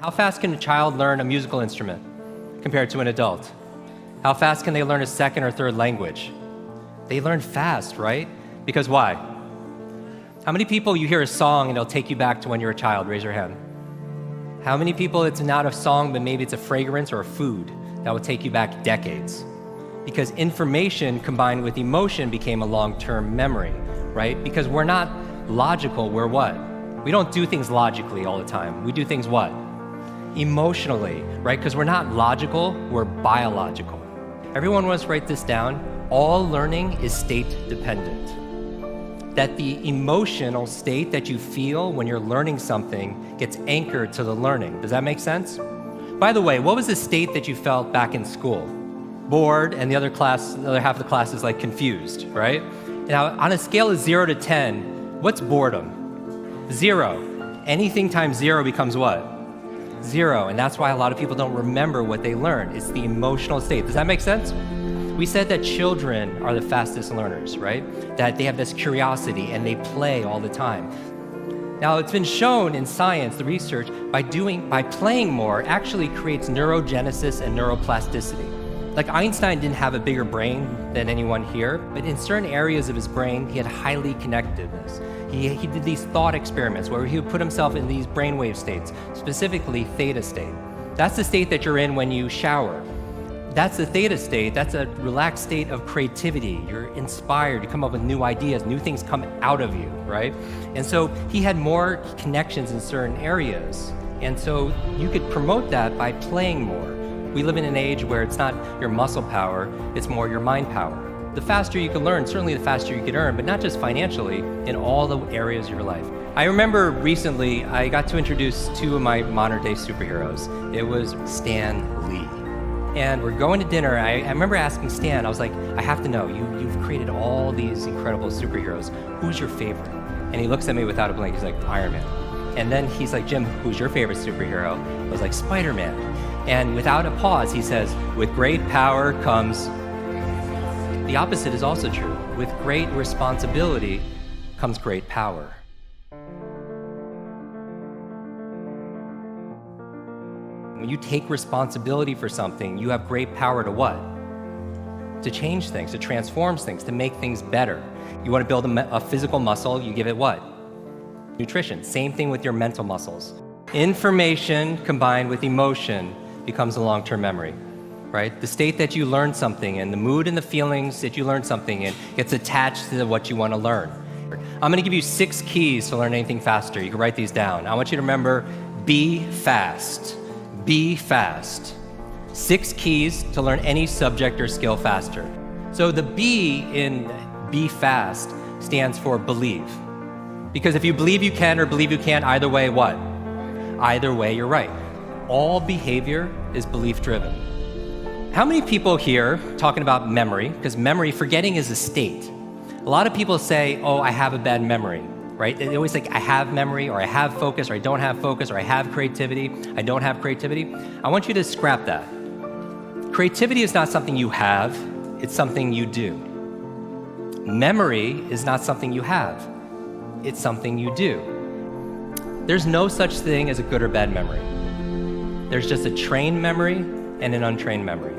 How fast can a child learn a musical instrument compared to an adult? How fast can they learn a second or third language? They learn fast, right? Because why? How many people you hear a song and it'll take you back to when you were a child? Raise your hand. How many people it's not a song, but maybe it's a fragrance or a food that will take you back decades? Because information combined with emotion became a long-term memory, right? Because we're not logical, we're what? We don't do things logically all the time. We do things what? Emotionally, right? Because we're not logical, we're biological. Everyone wants to write this down. All learning is state dependent. That the emotional state that you feel when you're learning something gets anchored to the learning. Does that make sense? By the way, what was the state that you felt back in school? Bored, and the other half of the class is like confused, right? Now, on a scale of 0 to 10, what's boredom? 0. Anything times 0 becomes what? 0, and that's why a lot of people don't remember what they learned. It's the emotional state. Does that make sense? We said that children are the fastest learners, right? That they have this curiosity and they play all the time. Now, it's been shown in science, the research, by playing more actually creates neurogenesis and neuroplasticity. Like Einstein didn't have a bigger brain than anyone here, but in certain areas of his brain, he had highly connectedness. He did these thought experiments where he would put himself in these brainwave states, specifically theta state. That's the state that you're in when you shower. That's the theta state. That's a relaxed state of creativity. You're inspired. You come up with new ideas. New things come out of you, right? And so he had more connections in certain areas. And so you could promote that by playing more. We live in an age where it's not your muscle power, it's more your mind power. The faster you can learn, certainly the faster you can earn, but not just financially, in all the areas of your life. I remember recently, I got to introduce two of my modern day superheroes. It was Stan Lee. And we're going to dinner. I remember asking Stan, I was like, I have to know, you've created all these incredible superheroes. Who's your favorite? And he looks at me without a blink. He's like, Iron Man. And then he's like, Jim, who's your favorite superhero? I was like, Spider-Man. And without a pause, he says, with great power comes... The opposite is also true. With great responsibility comes great power. When you take responsibility for something, you have great power to what? To change things, to transform things, to make things better. You want to build a physical muscle, you give it what? Nutrition. Same thing with your mental muscles. Information combined with emotion becomes a long-term memory, right? The state that you learn something in, the mood and the feelings that you learn something in gets attached to what you want to learn. I'm going to give you 6 keys to learn anything faster. You can write these down. I want you to remember, be fast. Be fast. 6 keys to learn any subject or skill faster. So the B in be fast stands for believe. Because if you believe you can or believe you can't, either way, what? Either way, you're right. All behavior is belief driven. How many people here talking about memory? Because memory, forgetting is a state. A lot of people say, oh, I have a bad memory. Right? They always think, I have memory, or I have focus, or I don't have focus, or I have creativity, I don't have creativity. I want you to scrap that. Creativity is not something you have, it's something you do. Memory is not something you have, it's something you do. There's no such thing as a good or bad memory. There's just a trained memory and an untrained memory.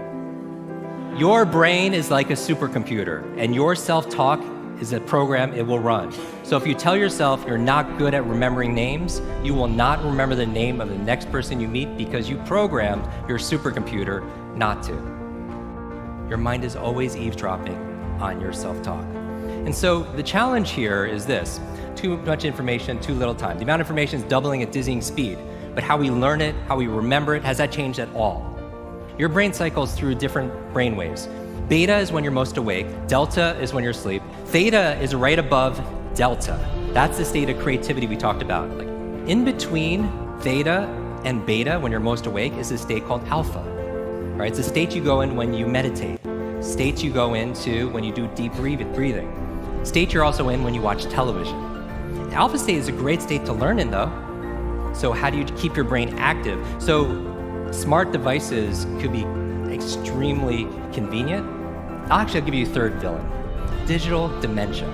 Your brain is like a supercomputer, and your self-talk is a program it will run. So if you tell yourself you're not good at remembering names, you will not remember the name of the next person you meet because you programmed your supercomputer not to. Your mind is always eavesdropping on your self-talk. And so the challenge here is this: too much information, too little time. The amount of information is doubling at dizzying speed, but how we learn it, how we remember it, has that changed at all? Your brain cycles through different brain waves. Beta is when you're most awake, delta is when you're asleep, theta is right above delta. That's the state of creativity we talked about. Like in between theta and beta, when you're most awake, is a state called alpha. Right? It's a state you go in when you meditate, states you go into when you do deep breathing, state you're also in when you watch television. The alpha state is a great state to learn in though. So how do you keep your brain active? So smart devices could be extremely convenient. I'll give you a third villain: digital dementia.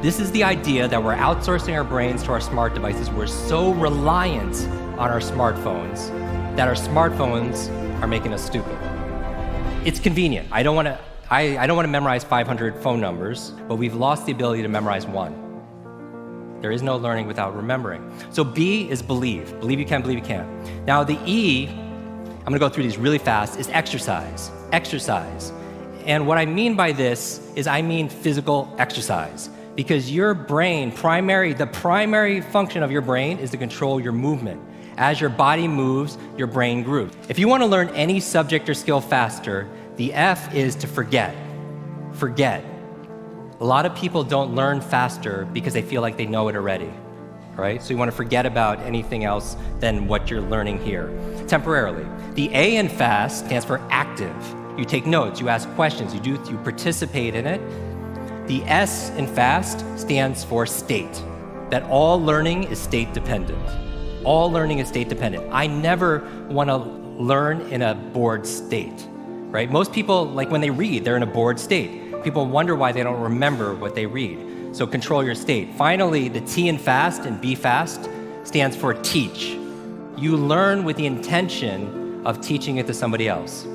This is the idea that we're outsourcing our brains to our smart devices. We're so reliant on our smartphones that our smartphones are making us stupid. It's convenient. I don't want to memorize 500 phone numbers, but we've lost the ability to memorize one. There is no learning without remembering. So B is believe. Believe you can, believe you can. Now the E, I'm gonna go through these really fast, is exercise. Exercise. And what I mean by this is I mean physical exercise. Because your brain, the primary function of your brain is to control your movement. As your body moves, your brain grooves. If you want to learn any subject or skill faster, the F is to forget. Forget. A lot of people don't learn faster because they feel like they know it already, right? So you want to forget about anything else than what you're learning here, temporarily. The A in fast stands for active. You take notes, you ask questions, you participate in it. The S in FAST stands for state, that all learning is state dependent. All learning is state dependent. I never want to learn in a bored state, right? Most people, like when they read, they're in a bored state. People wonder why they don't remember what they read. So control your state. Finally, the T in FAST and B FAST stands for teach. You learn with the intention of teaching it to somebody else.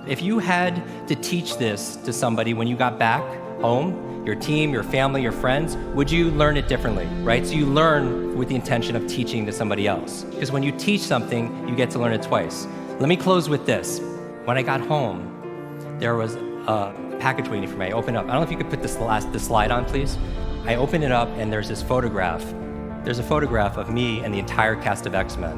If you had to teach this to somebody when you got back home, your team, your family, your friends, would you learn it differently, right? So you learn with the intention of teaching to somebody else. Because when you teach something, you get to learn it twice. Let me close with this. When I got home, there was a package waiting for me. I opened up. I don't know if you could put the slide on, please. I opened it up, and there's this photograph. There's a photograph of me and the entire cast of X-Men.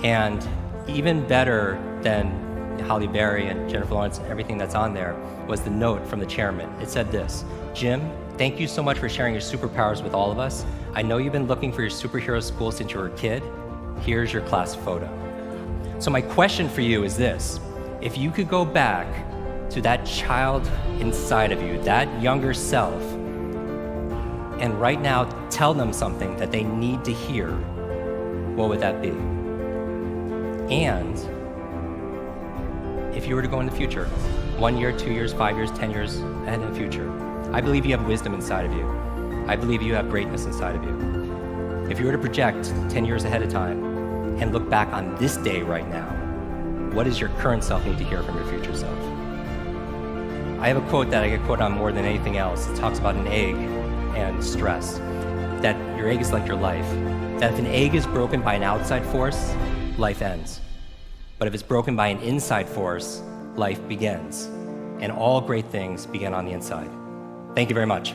And even better than Halle Berry and Jennifer Lawrence and everything that's on there was the note from the chairman. It said this: Jim, thank you so much for sharing your superpowers with all of us. I know you've been looking for your superhero school since you were a kid. Here's your class photo. So my question for you is this: if you could go back to that child inside of you, that younger self, and right now tell them something that they need to hear, what would that be? And if you were to go in the future, 1 year, 2 years, 5 years, 10 years ahead in the future, I believe you have wisdom inside of you. I believe you have greatness inside of you. If you were to project 10 years ahead of time and look back on this day right now, what does your current self need to hear from your future self? I have a quote that I get quoted on more than anything else. It talks about an egg and stress, that your egg is like your life, that if an egg is broken by an outside force, life ends. But if it's broken by an inside force, life begins. And all great things begin on the inside. Thank you very much.